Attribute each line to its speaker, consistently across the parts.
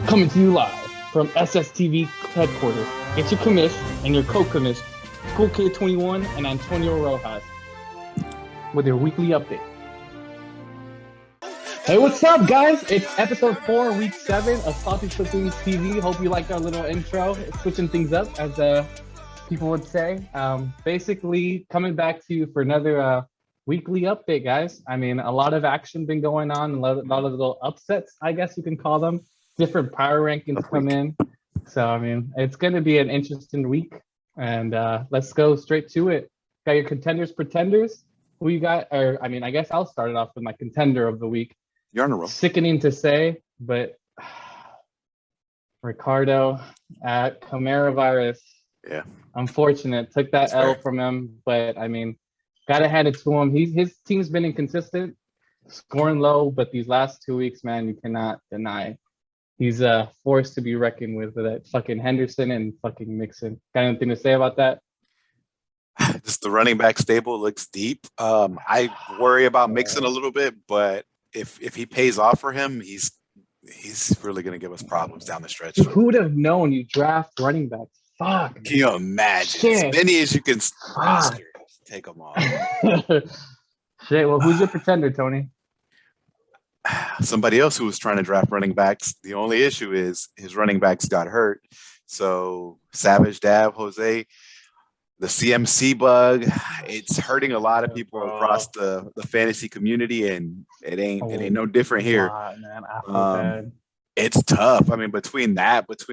Speaker 1: Coming to you live from SSTV headquarters. It's your commish and your co-commish, Cool Kid 21 and Antonio Rojas, with your weekly update. Hey, what's up, guys? It's episode 4, week 7 of SpitoonzTV. Hope you liked our little intro, switching things up, as people would say. Basically, coming back to you for another weekly update, guys. I mean, a lot of action been going on, a lot of little upsets, I guess you can call them. Different power rankings come in. So, I mean, it's going to be an interesting week. And let's go straight to it. Got your contenders, pretenders. Who you got? Or, I mean, I guess I'll start it off with my contender of the week.
Speaker 2: You're on a roll.
Speaker 1: Sickening to say, but Ricardo at Camara virus.
Speaker 2: Yeah.
Speaker 1: Unfortunate. Took that
Speaker 2: That's
Speaker 1: L
Speaker 2: fair.
Speaker 1: from him, but I mean, gotta hand it to him. His team's been inconsistent, scoring low, but these last 2 weeks, man, you cannot deny. He's a force to be reckoned with that fucking Henderson and fucking Mixon. Got anything to say about that?
Speaker 2: Just the running back stable looks deep. I worry about Mixon a little bit, but if he pays off for him, he's really gonna give us problems down the stretch.
Speaker 1: Who would have known you draft running backs? Fuck.
Speaker 2: Can you imagine?
Speaker 1: Shit.
Speaker 2: As many as you can roster, take them all.
Speaker 1: Shit. Well, who's your pretender, Tony?
Speaker 2: Somebody else who was trying to draft running backs. The only issue is his running backs got hurt. So Savage, Dab, Jose, the CMC bug, it's hurting a lot of people across the fantasy community, and it ain't no different here.
Speaker 1: God, man, I feel bad.
Speaker 2: It's tough. I mean, between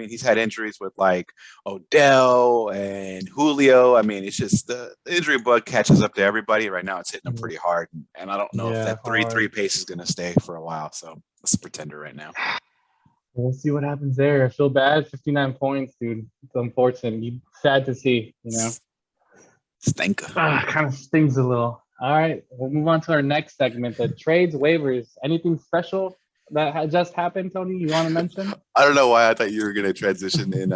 Speaker 2: he's had injuries with like Odell and Julio. I mean, it's just the injury bug catches up to everybody right now. It's hitting them pretty hard, and I don't know if that 3-3 pace is going to stay for a while. So it's a pretender right now.
Speaker 1: We'll see what happens there. I feel bad. 59 points, dude. It's unfortunate. Sad to see, you know.
Speaker 2: Stinker.
Speaker 1: Kind of stings a little. All right, we'll move on to our next segment, the trades, waivers. Anything special that just happened, Tony, you want to mention?
Speaker 2: I don't know why I thought you were going to transition in.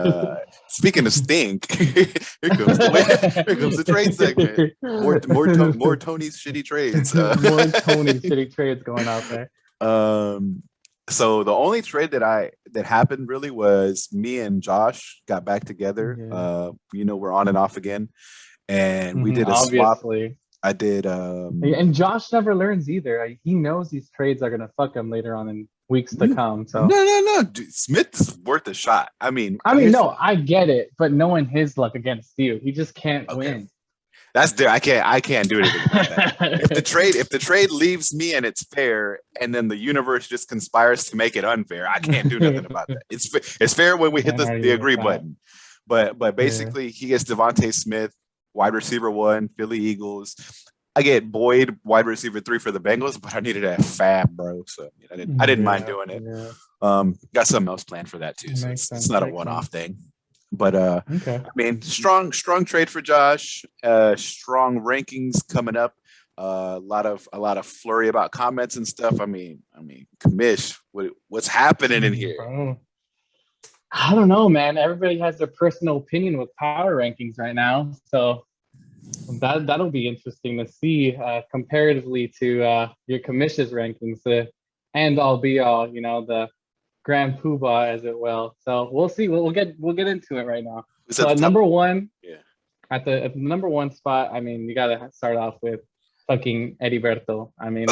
Speaker 2: Speaking of stink, here comes the trade segment. More Tony's shitty trades.
Speaker 1: More Tony's shitty trades going out there.
Speaker 2: So the only trade that happened really was me and Josh got back together.
Speaker 1: Yeah.
Speaker 2: We're on and off again, and we did a swap. I did.
Speaker 1: And Josh never learns either. He knows these trades are gonna fuck him later on in weeks to come. So
Speaker 2: no. Dude, Smith is worth a shot. I mean,
Speaker 1: no, I get it, but knowing his luck against you, he just can't win.
Speaker 2: That's there. I can't do anything about that. If the trade leaves me and it's fair, and then the universe just conspires to make it unfair, I can't do nothing about that. It's fair when we hit the agree button. But basically, he gets Devontae Smith, wide receiver 1, Philly Eagles. I get Boyd, wide receiver 3 for the Bengals, but I needed a fab, bro. So I didn't mind doing it. Yeah. Got something else planned for that too. So it's not a one-off thing. But
Speaker 1: okay.
Speaker 2: I mean, strong trade for Josh. Strong rankings coming up. A lot of flurry about comments and stuff. I mean, commish, what's happening in here?
Speaker 1: Bro. I don't know, man. Everybody has their personal opinion with power rankings right now, so that'll be interesting to see comparatively to your commission's rankings, the end all be all, the grand poobah, as it will. So we'll see. We'll get into it right now. So at number one, at the number one spot, I mean, you gotta start off with fucking Eddie Berto. I mean,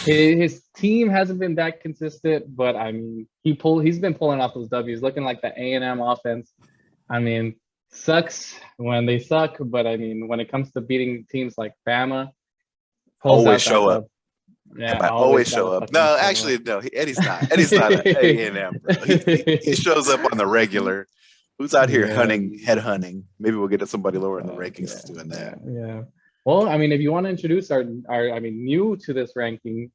Speaker 1: his team hasn't been that consistent, but I mean, he's been pulling off those W's, looking like the A&M offense. I mean, sucks when they suck, but I mean, when it comes to beating teams like Bama,
Speaker 2: always show up.
Speaker 1: Yeah,
Speaker 2: always show up. No, actually, no. Eddie's not. Eddie's not an A&M. He shows up on the regular. Who's out here head hunting? Maybe we'll get to somebody lower in the rankings doing that.
Speaker 1: Yeah. Well, I mean, if you want to introduce our new to this ranking,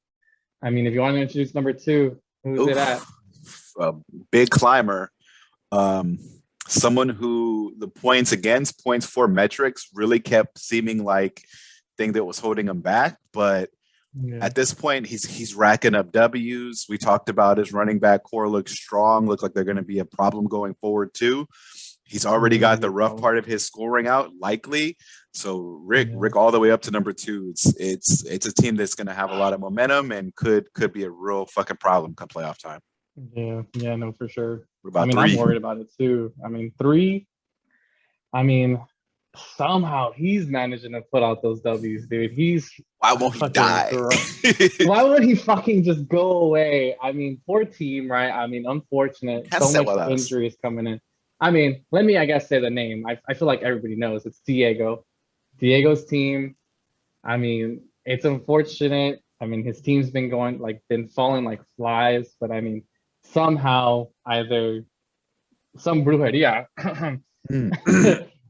Speaker 1: I mean, if you want to introduce number 2, who's it at?
Speaker 2: Big climber. Someone who the points against, points for metrics really kept seeming like thing that was holding him back, but at this point, he's racking up W's. We talked about his running back core looks strong, look like they're going to be a problem going forward too. He's already got the rough part of his scoring out, likely. So Rick, all the way up to number 2. It's a team that's going to have a lot of momentum and could be a real fucking problem come playoff time.
Speaker 1: Yeah, no, for sure.
Speaker 2: What
Speaker 1: I
Speaker 2: about
Speaker 1: mean, I'm
Speaker 2: 3?
Speaker 1: worried about it too. I mean, 3, I mean, somehow he's managing to put out those W's, dude. He's
Speaker 2: Why won't he
Speaker 1: fucking
Speaker 2: die?
Speaker 1: why would he fucking just go away? I mean, poor team, right? I mean, unfortunate.
Speaker 2: Can't
Speaker 1: So
Speaker 2: sit
Speaker 1: much
Speaker 2: with us.
Speaker 1: injuries coming in. I mean, let me, I guess, say the name. I feel like everybody knows it's Diego. Diego's team. I mean, it's unfortunate. I mean, his team's been going like been falling like flies, but I mean, somehow either some brujeria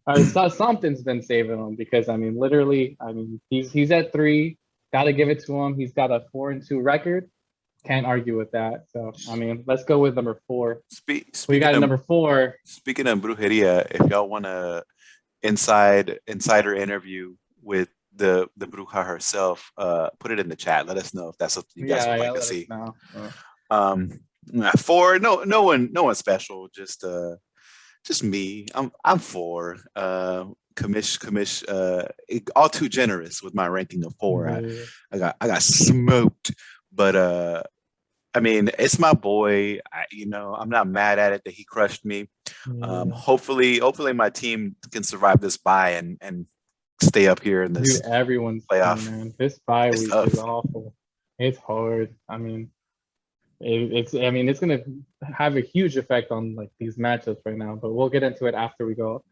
Speaker 1: or something's been saving him because I mean, literally, I mean, he's at 3. Got to give it to him. He's got a 4-2 record. Can't argue with that. So I mean, let's go with number 4. We got number 4.
Speaker 2: Speaking of brujeria, if y'all want a insider interview with the bruja herself, put it in the chat. Let us know if that's something you guys would like to see. Um, 4, no one special, just me. I'm 4. Kamish, all too generous with my ranking of 4. I got smoked, but I mean, it's my boy. I'm not mad at it that he crushed me. Hopefully my team can survive this bye and stay up here in this
Speaker 1: everyone's
Speaker 2: playoff.
Speaker 1: Team, man. This bye week is awful. It's hard. I mean, it's gonna have a huge effect on like these matchups right now, but we'll get into it after we go.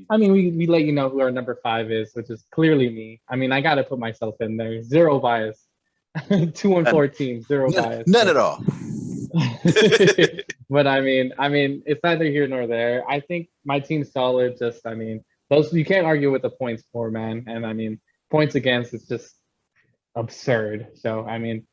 Speaker 1: I mean, we let you know who our number 5 is, which is clearly me. I mean, I gotta put myself in there. Zero bias. 2-4 teams, zero bias.
Speaker 2: None at all.
Speaker 1: But I mean, it's neither here nor there. I think my team's solid. Just, I mean, those you can't argue with the points for, man. And I mean, points against is just absurd. So I mean,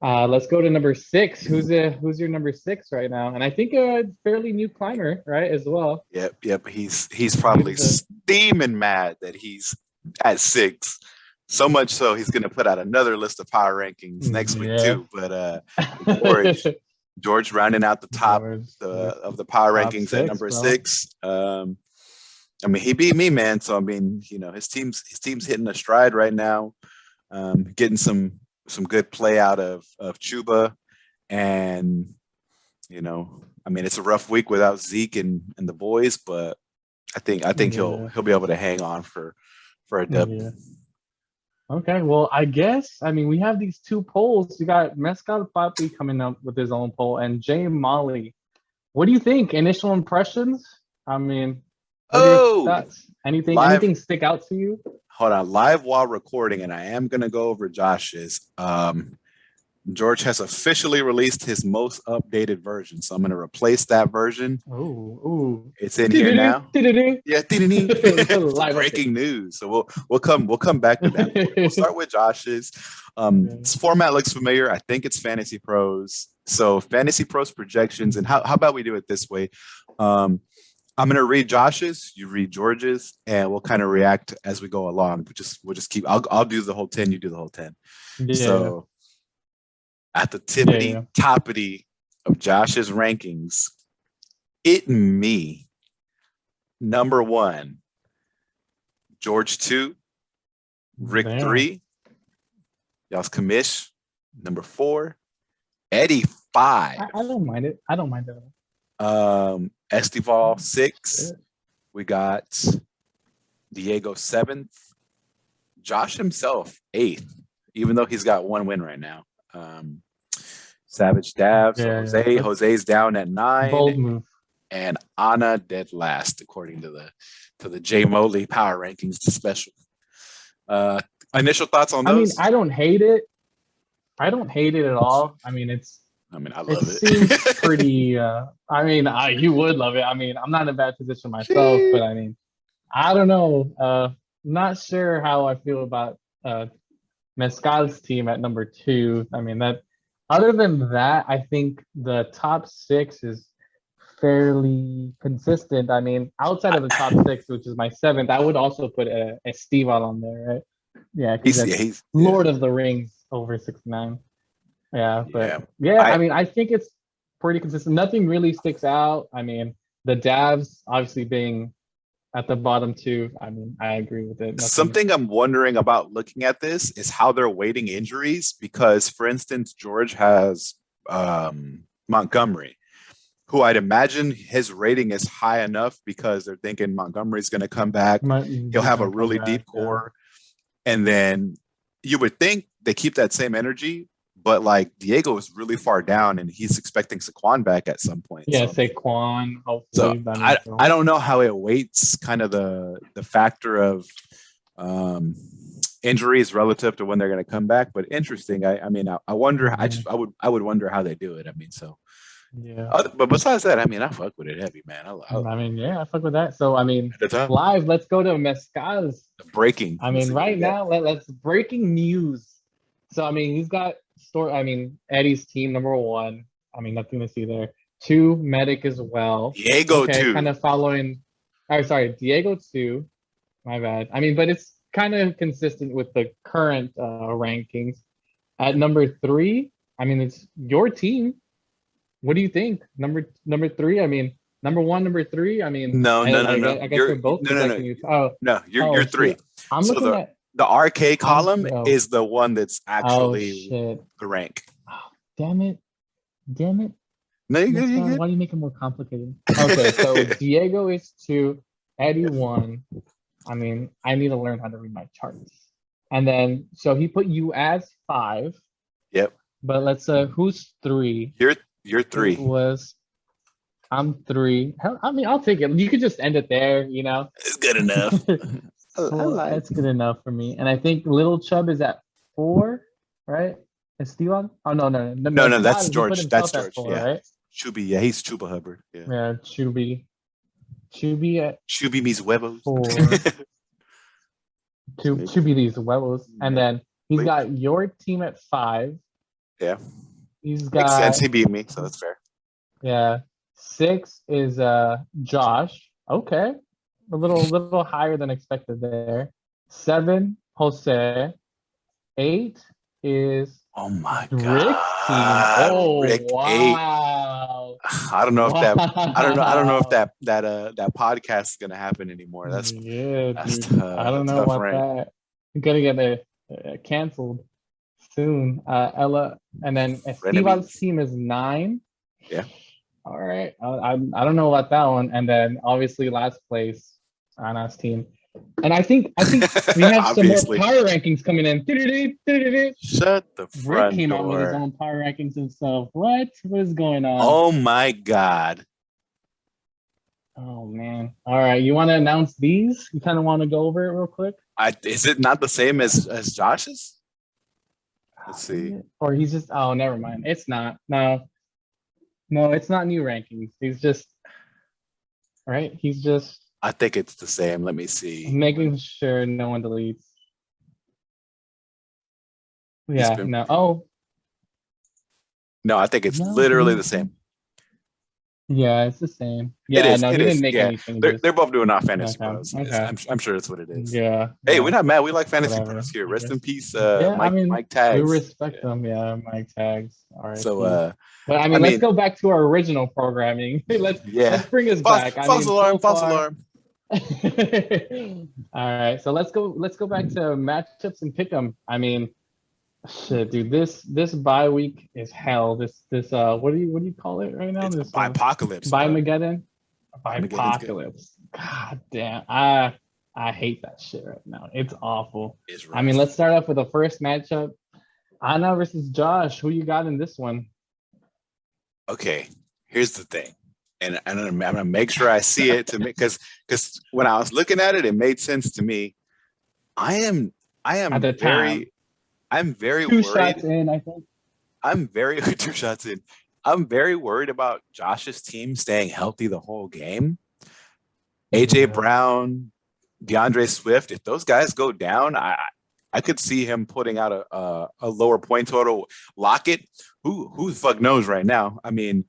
Speaker 1: let's go to number 6. Who's your number 6 right now? And I think a fairly new climber, right, as well.
Speaker 2: Yep. He's probably steaming mad that he's at 6. So much so he's going to put out another list of power rankings next week too. But George rounding out the top of the power rankings 6, at number 6. I mean, he beat me, man. So I mean, his team's hitting a stride right now, getting some good play out of Chuba, and I mean, it's a rough week without Zeke and the boys, but I think he'll be able to hang on for a dub.
Speaker 1: Yeah. Okay, well, I guess, I mean, we have these 2 polls. You got Mescal Papi coming up with his own poll and Jay Molly. What do you think? Initial impressions? I mean, anything stick out to you?
Speaker 2: Hold on, live while recording, and I am going to go over Josh's. George has officially released his most updated version, so I'm going to replace that version.
Speaker 1: Ooh.
Speaker 2: It's in here now. Yeah, breaking news. So we'll come back to that. We'll start with Josh's. This format looks familiar. I think it's Fantasy Pros. So Fantasy Pros projections, and how about we do it this way? I'm going to read Josh's, you read George's, and we'll kind of react as we go along. We'll just keep. I'll do the whole 10. You do the whole 10. Yeah. So at the toppity of Josh's rankings, number 1, George 2, Rick 3, y'all's Kamish, number 4, Eddie 5.
Speaker 1: I don't mind it. I don't mind it.
Speaker 2: Estival 6. We got Diego 7th. Josh himself 8th, even though he's got 1 win right now. Savage Davs, Jose's down at 9.
Speaker 1: Bold move.
Speaker 2: And Anna dead last, according to the J Moley power rankings, the special. Initial thoughts on those?
Speaker 1: I mean, I don't hate it. I don't hate it at all. I mean,
Speaker 2: I love it.
Speaker 1: It seems pretty. You would love it. I mean, I'm not in a bad position myself, but I mean, I don't know. Not sure how I feel about Mescal's team at number 2. I mean, other than that, I think the top 6 is fairly consistent. I mean, outside of the top 6, which is my 7th, I would also put Estival on there, right? Yeah, he's Lord of the Rings over 69. Yeah, but I mean, I think it's pretty consistent. Nothing really sticks out. I mean, the Davs obviously being at the bottom 2. I mean, I agree with it.
Speaker 2: Something I'm wondering about looking at this is how they're weighting injuries, because, for instance, George has Montgomery, who I'd imagine his rating is high enough because they're thinking Montgomery's going to come back. He'll have a really deep core. And then you would think they keep that same energy, but like Diego is really far down and he's expecting Saquon back at some point.
Speaker 1: Yeah, so, Saquon, hopefully.
Speaker 2: So I don't know how it weights kind of the factor of injuries relative to when they're going to come back, but interesting. I mean, I wonder, I would wonder how they do it. I mean, so
Speaker 1: yeah.
Speaker 2: But besides that, I mean, I fuck with it heavy, man.
Speaker 1: I mean, yeah, I fuck with that. So, I mean, live, let's go to Mezcal's.
Speaker 2: Breaking.
Speaker 1: I mean, right now, let's breaking news. So, I mean, he's got Eddie's team, number 1. I mean, nothing to see there. 2, Medic as well.
Speaker 2: Diego 2.
Speaker 1: Kind of following. Oh, sorry, Diego 2. My bad. I mean, but it's kind of consistent with the current rankings. At number 3, I mean, it's your team. What do you think? Number 3. I mean, number 1, number 3. I mean,
Speaker 2: no.
Speaker 1: I guess they're both.
Speaker 2: No, you're 3.
Speaker 1: I'm looking at
Speaker 2: the RK column is the one that's actually the rank.
Speaker 1: Oh, damn it!
Speaker 2: No, you're good.
Speaker 1: Why do you make it more complicated? Okay, so Diego is 2, Eddie 1. I mean, I need to learn how to read my charts. And then, so he put you as 5.
Speaker 2: Yep.
Speaker 1: But let's who's 3?
Speaker 2: You're 3.
Speaker 1: I'm 3. I mean, I'll take it. You could just end it there, you know.
Speaker 2: It's good enough.
Speaker 1: That's good enough for me. And I think Little Chubb is at 4, right? Is Steven? Oh no,
Speaker 2: that's George. That's George. 4, yeah, right? Chubby. Yeah, he's Chuba Hubbard. Yeah,
Speaker 1: Chubby at
Speaker 2: Chubby mis huevos.
Speaker 1: 4. Chubby these huevos, and then he's got your team at 5.
Speaker 2: Yeah,
Speaker 1: he's got.
Speaker 2: Makes sense. He beat me, so that's fair.
Speaker 1: Yeah, 6 is Josh. Okay, a little higher than expected there. 7, Jose. 8 is
Speaker 2: Rick's
Speaker 1: team. Oh,
Speaker 2: Rick,
Speaker 1: wow!
Speaker 2: 8. I don't know if that. I don't know if that podcast is gonna happen anymore. That's tough.
Speaker 1: I don't know about that. I'm gonna get canceled soon. Ella, and then Esteban's team is 9.
Speaker 2: Yeah.
Speaker 1: All right. I don't know about that one. And then obviously last place, Anna's team. And I think we have some more power rankings coming in.
Speaker 2: Shut the front
Speaker 1: Rick came out with his own power rankings himself. What is going on?
Speaker 2: Oh my God.
Speaker 1: Oh man. All right. You want to announce these? You kind of want to go over it real quick?
Speaker 2: Is it not the same as Josh's? Let's see.
Speaker 1: Or he's just never mind. It's not. No, it's not new rankings. He's just
Speaker 2: I think it's the same. Let me see.
Speaker 1: Making sure no one deletes. Yeah, no.
Speaker 2: No, I think it's literally the same.
Speaker 1: Yeah, it's the same. Yeah,
Speaker 2: it is.
Speaker 1: No, he didn't make anything.
Speaker 2: They're both doing our fantasy bros.
Speaker 1: Okay.
Speaker 2: I'm sure that's what it is.
Speaker 1: Yeah.
Speaker 2: Hey, we're not mad. We like fantasy bros here. Rest in peace, Mike Tags.
Speaker 1: We respect them. Yeah, Mike Tags. All right.
Speaker 2: So,
Speaker 1: but I mean, let's go back to our original programming. Let's bring us back.
Speaker 2: False alarm.
Speaker 1: All right, so let's go back to matchups and pick them. I mean, shit, dude, this bye week is hell. This what do you call it right now?
Speaker 2: It's this bipocalypse.
Speaker 1: Bimageddon. Bipocalypse. God damn, I hate that shit right now. It's awful. I mean, let's start off with the first matchup. Anna versus Josh. Who you got in this one?
Speaker 2: Okay, here's the thing. And I'm gonna make sure I see it because when I was looking at it, it made sense to me. I'm very
Speaker 1: two shots in, I think.
Speaker 2: I'm very 2 shots in. I'm very worried about Josh's team staying healthy the whole game. AJ Brown, DeAndre Swift, if those guys go down, I could see him putting out a lower point total. Lockett, who the fuck knows right now? I mean.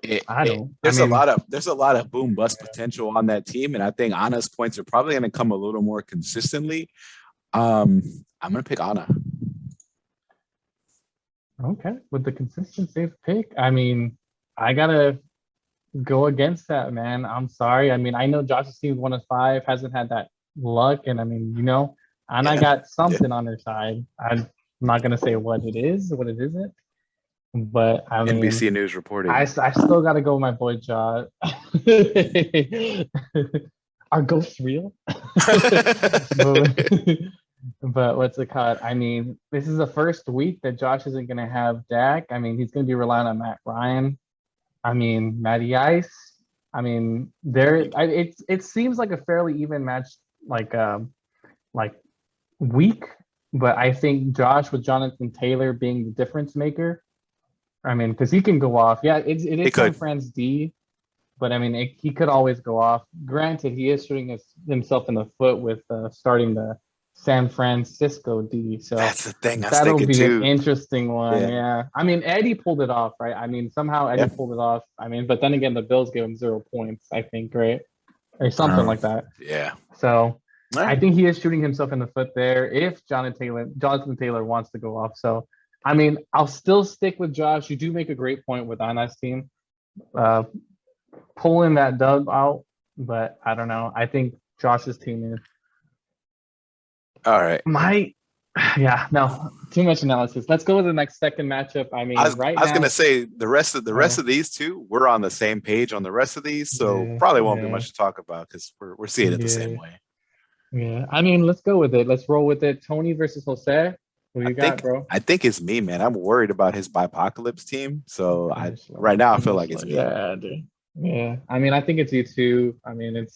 Speaker 2: There's a lot of boom bust potential on that team, and I think Anna's points are probably going to come a little more consistently. I'm going to pick Anna.
Speaker 1: Okay, with the consistent safe pick. I mean, I gotta go against that, man. I'm sorry. I mean, I know Josh's team is 1 of 5, hasn't had that luck, and I mean, Anna got something on her side. I'm not gonna say what it is, what it isn't. But I mean,
Speaker 2: NBC News reporting.
Speaker 1: I still got to go with my boy Josh. Are ghosts real? But what's it called? I mean, this is the first week that Josh isn't going to have Dak. I mean, he's going to be relying on Matt Ryan. I mean, Matty Ice. I mean, it seems like a fairly even match, like week. But I think Josh with Jonathan Taylor being the difference maker. I mean, because he can go off. Yeah, it is San Fran's D, but I mean, he could always go off. Granted, he is shooting himself in the foot with starting the San Francisco D. So
Speaker 2: that's the thing.
Speaker 1: That'll be an interesting one. Yeah. I mean, Eddie pulled it off, right? I mean, somehow Eddie pulled it off. I mean, but then again, the Bills gave him 0 points, I think, right? Or something like that.
Speaker 2: Yeah.
Speaker 1: So I think he is shooting himself in the foot there if Jonathan Taylor wants to go off. So, I mean, I'll still stick with Josh. You do make a great point with Anna's team. Pulling that dub out, but I don't know. I think Josh's team is.
Speaker 2: All right.
Speaker 1: Too much analysis. Let's go with the next second matchup. I mean,
Speaker 2: I was gonna say the rest of these two, we're on the same page on the rest of these, so probably won't be much to talk about because we're seeing it the same way.
Speaker 1: Yeah, I mean, let's go with it. Let's roll with it. Tony versus Jose. Who you got, bro?
Speaker 2: I think it's me, man. I'm worried about his Bipocalypse team, so right now I feel like it's me.
Speaker 1: Yeah, dude. Yeah, I mean, I think it's you too. I mean,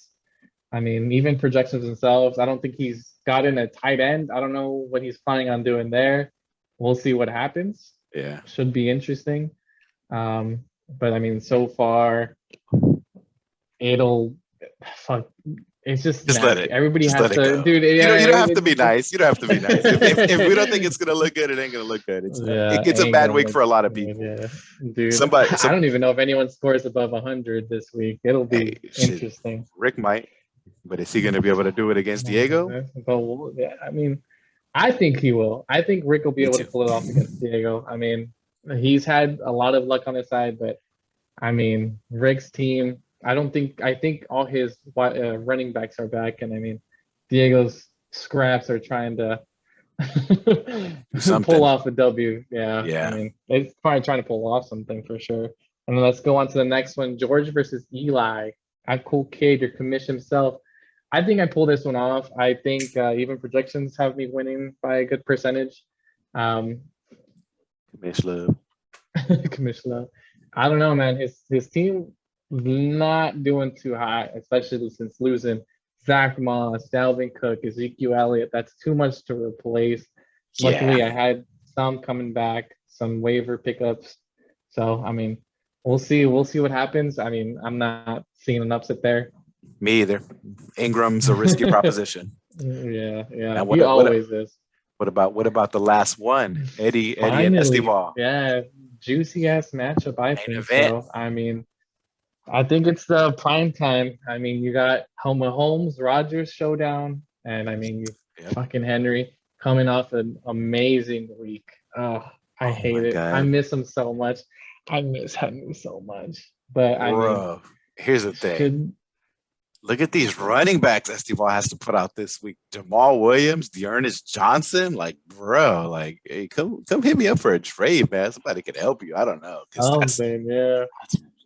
Speaker 1: even projections themselves, I don't think he's gotten a tight end. I don't know what he's planning on doing there. We'll see what happens.
Speaker 2: Yeah.
Speaker 1: Should be interesting. But I mean, so far, it's just
Speaker 2: let it.
Speaker 1: Everybody has to, dude.
Speaker 2: You don't have to be nice. You don't have to be nice. If we don't think it's gonna look good, it ain't gonna look good. It's a bad week for a lot of people.
Speaker 1: Yeah. Dude, I don't even know if anyone scores above 100 this week. It'll be interesting.
Speaker 2: Rick might, but is he gonna be able to do it against Diego?
Speaker 1: Yeah, I mean, I think he will. I think Rick will be able to pull it off against Diego. I mean, he's had a lot of luck on his side, but I mean, Rick's team. I think all his running backs are back, and I mean, Diego's scraps are trying to pull off a W. Yeah. I mean, it's probably trying to pull off something for sure. And then let's go on to the next one: George versus Eli. I'm Cool Kid, your commission himself. I think I pulled this one off. I think even projections have me winning by a good percentage.
Speaker 2: Commission
Speaker 1: love. I don't know, man. His team not doing too hot, especially since losing Zach Moss, Dalvin Cook, Ezekiel Elliott. That's too much to replace. Luckily, I had some coming back, some waiver pickups. So, I mean, we'll see what happens. I mean, I'm not seeing an upset there.
Speaker 2: Me either. Ingram's a risky proposition.
Speaker 1: Yeah. He always is.
Speaker 2: What about the last one? Eddie and Esteval.
Speaker 1: Yeah, juicy ass matchup, I think so. I mean, I think it's the prime time. I mean, you got Mahomes, Rodgers showdown, and I mean, fucking Henry coming off an amazing week. Oh, I hate it. God. I miss him so much. I miss Henry so much. But I mean,
Speaker 2: here's the thing. Look at these running backs Esteval has to put out this week. Jamal Williams, Dearness Johnson. Like, bro, like, hey, come hit me up for a trade, man. Somebody could help you. I don't know.
Speaker 1: That's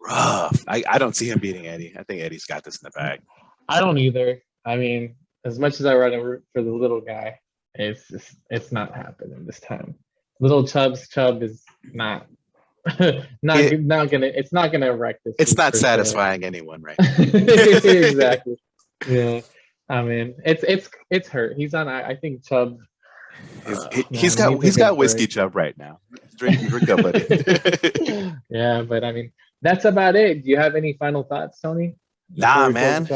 Speaker 2: rough. I don't see him beating Eddie. I think Eddie's got this in the bag.
Speaker 1: I don't either. I mean, as much as I run for the little guy, it's not happening this time. Little Chubb is not gonna wreck this.
Speaker 2: It's not satisfying anyone right now.
Speaker 1: Exactly. Yeah. I mean, it's hurt. He's on. I think Chubb.
Speaker 2: He's got whiskey Chubb right now. Drink up, buddy.
Speaker 1: Yeah, but I mean, that's about it. Do you have any final thoughts, Tony?
Speaker 2: Nah, man.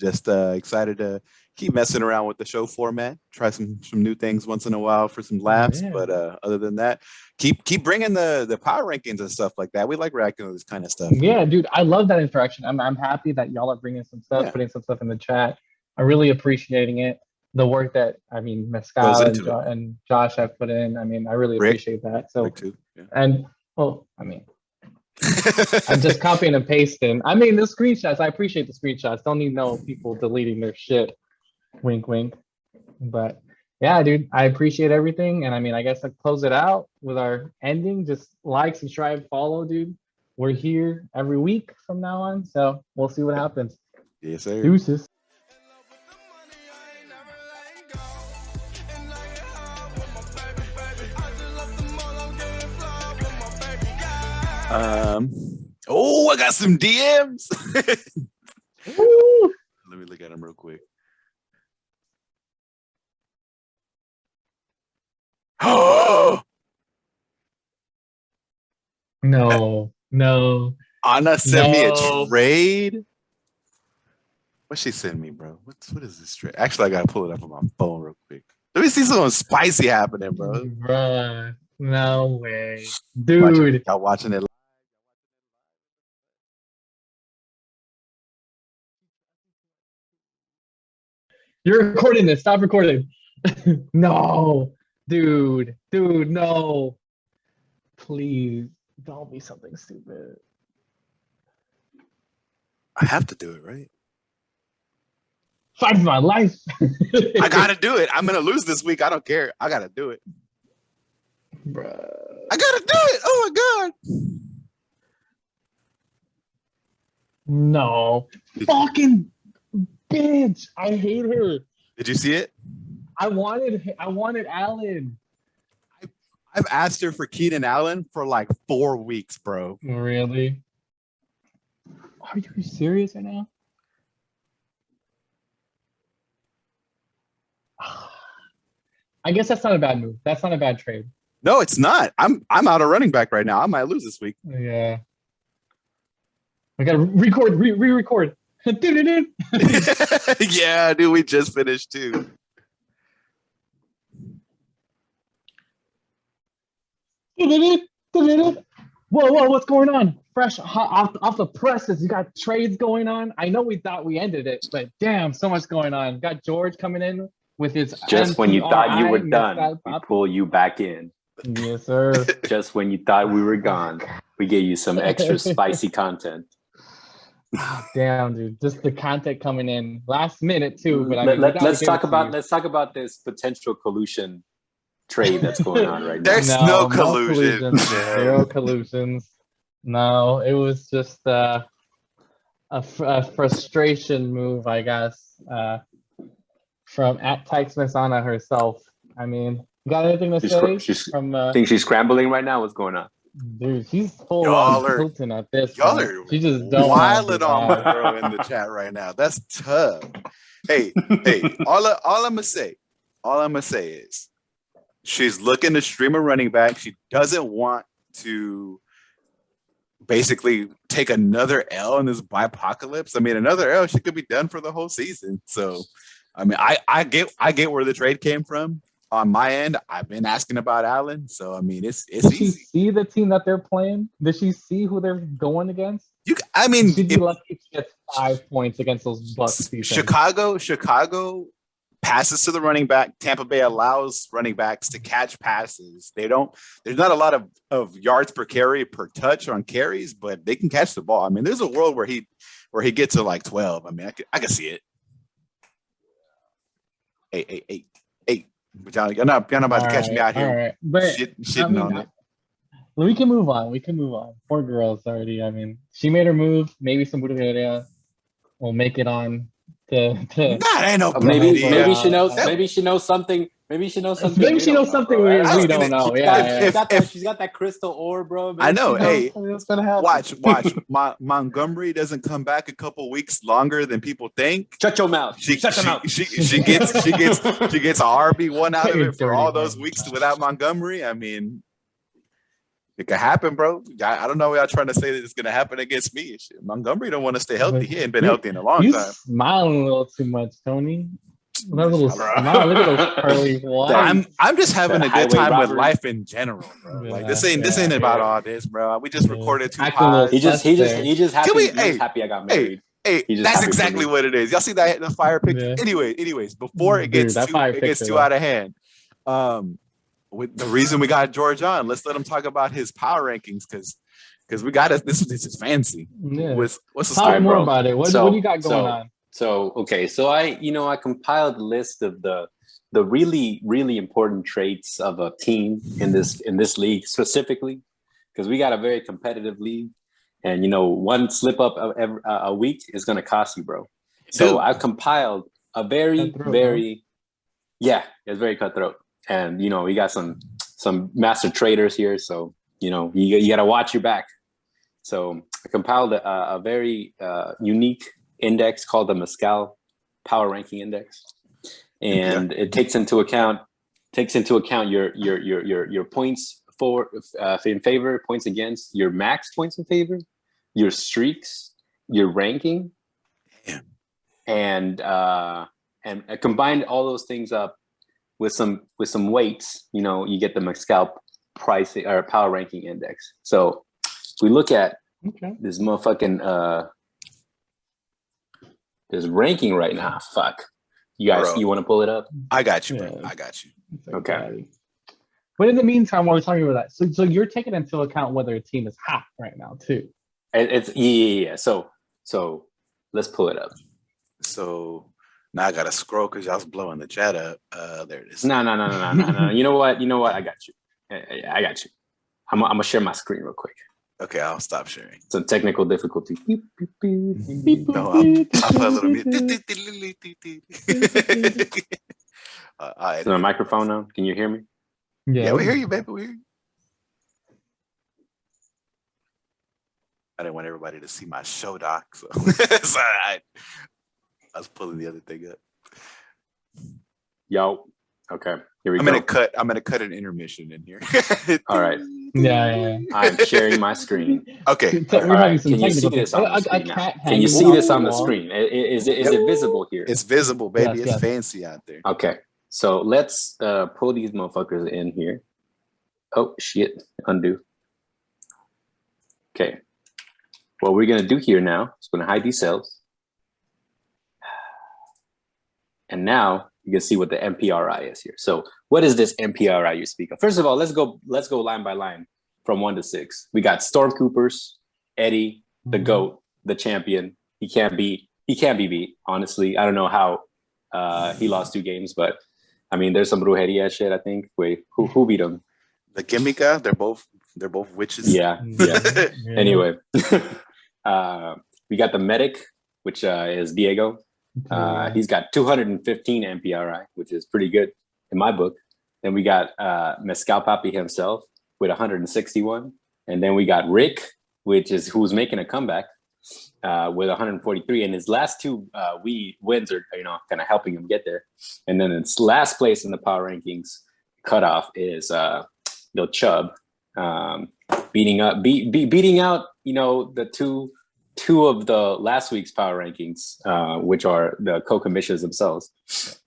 Speaker 2: Just excited to keep messing around with the show format. Try some new things once in a while for some laughs. Yeah. But other than that, keep bringing the power rankings and stuff like that. We like reacting to this kind of stuff.
Speaker 1: Yeah, dude, I love that interaction. I'm happy that y'all are bringing some stuff, putting some stuff in the chat. I'm really appreciating it. The work that Mescal and Josh have put in. I mean, I really appreciate that. So,
Speaker 2: too. Yeah.
Speaker 1: And I mean, I'm just copying and pasting. I mean, the screenshots. I appreciate the screenshots. Don't need no people deleting their shit. Wink, wink. But yeah, dude, I appreciate everything. And I mean, I guess I close it out with our ending. Just like, subscribe, follow, dude. We're here every week from now on. So we'll see what happens.
Speaker 2: Yes, sir.
Speaker 1: Deuces.
Speaker 2: Oh, I got some DMs.
Speaker 1: Woo!
Speaker 2: Let me look at them real quick. Oh,
Speaker 1: No, no,
Speaker 2: Anna sent me a
Speaker 1: no.
Speaker 2: trade. What she sent me, bro? What is this trade? Actually, I gotta pull it up on my phone real quick. Let me see something spicy happening, bro.
Speaker 1: Bruh, no way. Dude.
Speaker 2: Y'all watching it?
Speaker 1: You're recording this. Stop recording. No, dude, no. Please don't be something stupid.
Speaker 2: I have to do it, right?
Speaker 1: Fight for my life.
Speaker 2: I gotta do it. I'm gonna lose this week. I don't care. I gotta do it.
Speaker 1: Bruh.
Speaker 2: I gotta do it. Oh my god.
Speaker 1: No. Fucking bitch. I hate her.
Speaker 2: Did you see it?
Speaker 1: I wanted Alan.
Speaker 2: I've asked her for Keenan Allen for like 4 weeks, bro.
Speaker 1: Really? Are you serious right now? I guess that's not a bad move. That's not a bad trade.
Speaker 2: No, it's not. I'm out of running back right now. I might lose this week.
Speaker 1: Yeah. I gotta record, re-record.
Speaker 2: Yeah, dude, we just finished too.
Speaker 1: Whoa, what's going on? Fresh off the presses. You got trades going on. I know we thought we ended it, but damn, so much going on. Got George coming in with his
Speaker 3: just when you thought you were done, we pull you back in.
Speaker 1: Yes, sir.
Speaker 3: Just when you thought we were gone, we gave you some extra spicy content.
Speaker 1: Damn, dude, just the content coming in last minute too. But I mean,
Speaker 3: let's talk about this potential collusion trade that's going on right now.
Speaker 2: There's no collusion.
Speaker 1: Zero collusions. No, it was just a frustration move, I guess, from @TyxMissAnna herself. I mean, you got anything to say?
Speaker 3: Think she's scrambling right now? What's going on?
Speaker 1: Dude, she's full on tilting at this.
Speaker 2: Y'all are
Speaker 1: she just don't
Speaker 2: wilding on my girl in the chat right now. That's tough. Hey, all I'm gonna say is she's looking to stream a running back. She doesn't want to basically take another L in this bipocalypse. I mean, another L, she could be done for the whole season. So, I mean, I get where the trade came from. On my end, I've been asking about Allen, so I mean, it's
Speaker 1: Did
Speaker 2: easy.
Speaker 1: she see the team that they're playing? Did she see who they're going against?
Speaker 2: I mean,
Speaker 1: she'd be lucky if she gets 5 points against those Bucks.
Speaker 2: Chicago passes to the running back. Tampa Bay allows running backs to catch passes. There's not a lot of yards per carry per touch on carries, but they can catch the ball. I mean, there's a world where he gets to like 12. I mean, I can see it. Hey. But y'all not about to catch me out here.
Speaker 1: All right. But
Speaker 2: shitting on it.
Speaker 1: We can move on. Poor girls already. I mean, she made her move. Maybe some Buddha will make it on to
Speaker 2: That ain't no
Speaker 3: maybe she knows. Maybe she knows something. Maybe she knows something.
Speaker 1: Maybe she knows something we don't know.
Speaker 3: She's got that crystal ore, bro.
Speaker 2: I know. Hey,
Speaker 1: what's gonna happen.
Speaker 2: Watch. Montgomery doesn't come back a couple weeks longer than people think.
Speaker 3: Shut your mouth.
Speaker 2: She gets a RB1 out of it for all those weeks without Montgomery. I mean, it could happen, bro. I don't know what y'all trying to say that it's gonna happen against me. Shit, Montgomery don't want to stay healthy. He ain't been healthy in a long time.
Speaker 1: You smiling a little too much, Tony. That little smile. Look at those curly whites.
Speaker 2: I'm just having a good time with life in general, bro. Like this ain't about all this, bro. We just recorded 2 pods.
Speaker 3: He just happy I got married.
Speaker 2: Hey, that's exactly what it is. Y'all see that the fire picture? Yeah. Anyways, before it gets too out of hand. With the reason we got George on, let's let him talk about his power rankings because we got it. This is fancy.
Speaker 1: Yeah.
Speaker 2: What's the
Speaker 1: story? Talk more about it. What do you got going on?
Speaker 3: So I compiled a list of the the really, really important traits of a team in this league specifically, because we got a very competitive league, and one slip up a week is going to cost you, bro. So I've compiled a very, yeah, it's very cutthroat, and we got some master traders here, so you got to watch your back. So I compiled a very unique index called the Mescal Power Ranking Index, and it takes into account your points for in favor, points against, your max points in favor, your streaks, your ranking, and combined all those things up with some weights. You get the Mescal price or Power Ranking Index. So we look at this motherfucking this ranking right now. Fuck. You guys, you want to pull it up?
Speaker 2: I got you, bro. I got you.
Speaker 3: Okay.
Speaker 1: But in the meantime, while we're talking about that, so you're taking into account whether a team is hot right now too.
Speaker 3: It's yeah. So let's pull it up.
Speaker 2: So now I gotta scroll because y'all's blowing the chat up. There it is.
Speaker 3: No. You know what? I got you. I got you. I'm gonna share my screen real quick.
Speaker 2: Okay, I'll stop sharing.
Speaker 3: Some technical difficulty.
Speaker 2: No, I'll put a little music.
Speaker 3: Is my microphone now? Can you hear me?
Speaker 2: Yeah, we hear you, baby. We hear you. I didn't want everybody to see my show doc, so it's all right. I was pulling the other thing up.
Speaker 3: Yo. Okay. Here we go.
Speaker 2: I'm gonna cut an intermission in here.
Speaker 3: All right.
Speaker 1: Yeah.
Speaker 3: I'm sharing my screen.
Speaker 2: Okay.
Speaker 3: All right. Can you see this on the screen now? Can you see this on the screen? Is it visible here?
Speaker 2: It's visible, baby.
Speaker 1: Yes,
Speaker 2: it's fancy out there.
Speaker 3: Okay. So let's pull these motherfuckers in here. Oh shit. Undo. Okay. What we're gonna do here now is gonna hide these cells. And now you can see what the MPRI is here. So what is this MPRI you speak of? First of all, let's go line by line from 1 to 6. We got Stormtroopers, Eddie, the GOAT, the champion. He can't be beat. Honestly, I don't know how he lost 2 games, but I mean, there's some brujeria shit. I think. Wait, who beat him?
Speaker 2: The Kimika. They're both witches.
Speaker 3: Yeah. Anyway, we got the medic, which is Diego. He's got 215 MPRI, which is pretty good in my book. Then we got Mescal Papi himself with 161, and then we got Rick, who's making a comeback with 143. And his last 2 wins are kind of helping him get there. And then its last place in the power rankings cutoff is Lil Chubb, beating out the two of the last week's power rankings, which are the co-commissioners themselves,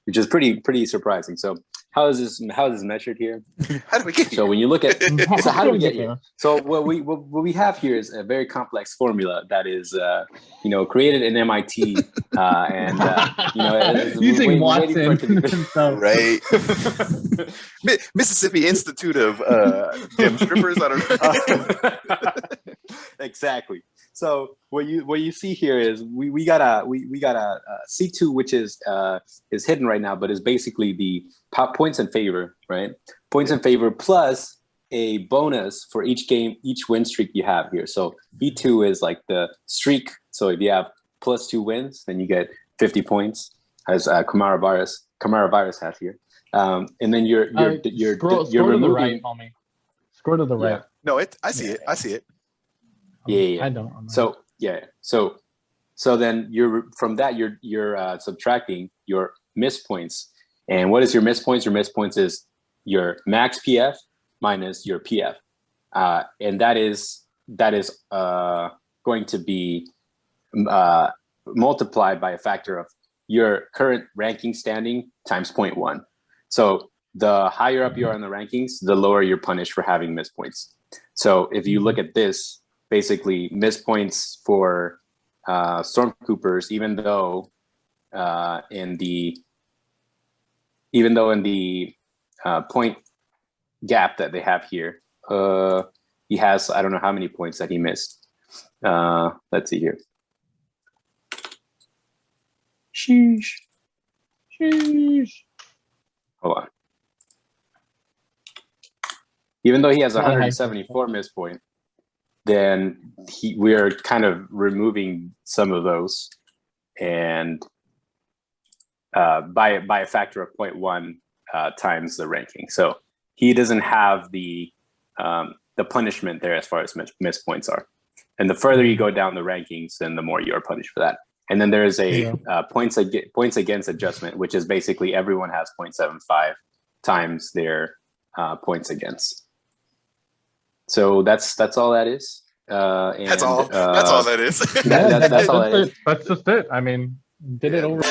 Speaker 3: which is pretty surprising. So how is this measured here?
Speaker 2: How do we get here?
Speaker 3: So when you look at how do we get here? So what we have here is a very complex formula that is created in MIT and
Speaker 1: using Watson,
Speaker 2: right? Mississippi Institute of Strippers. I don't know.
Speaker 3: Exactly. So what you see here is we got a C2, which is hidden right now, but is basically the points in favor, right? Points in favor plus a bonus for each win streak you have here. So E2 is like the streak. So if you have +2 wins, then you get 50 points, as Kamara Virus has here. And then you're
Speaker 1: scroll to the right, homie. Scroll to the right.
Speaker 2: No, I see it. I see it.
Speaker 3: Yeah.
Speaker 1: I don't.
Speaker 3: So yeah. So then from that you're subtracting your miss points. And what is your miss points? Your miss points is your max PF minus your PF, and that is going to be multiplied by a factor of your current ranking standing times 0.1. So the higher up you are in the rankings, the lower you're punished for having miss points. So if you look at this, basically miss points for Stormtroopers, even though in the point gap that they have here, he has, I don't know how many points that he missed. Let's see here. Sheesh. Hold on. Even though he has 174 miss point, then we are kind of removing some of those, and by a factor of 0.1 times the ranking. So he doesn't have the punishment there as far as miss points are. And the further you go down the rankings, then the more you are punished for that. And then there is a points against adjustment, which is basically everyone has 0.75 times their points against. So that's all that is.
Speaker 2: That's all that is.
Speaker 3: That's all that is.
Speaker 1: That's just it. I mean, did it over.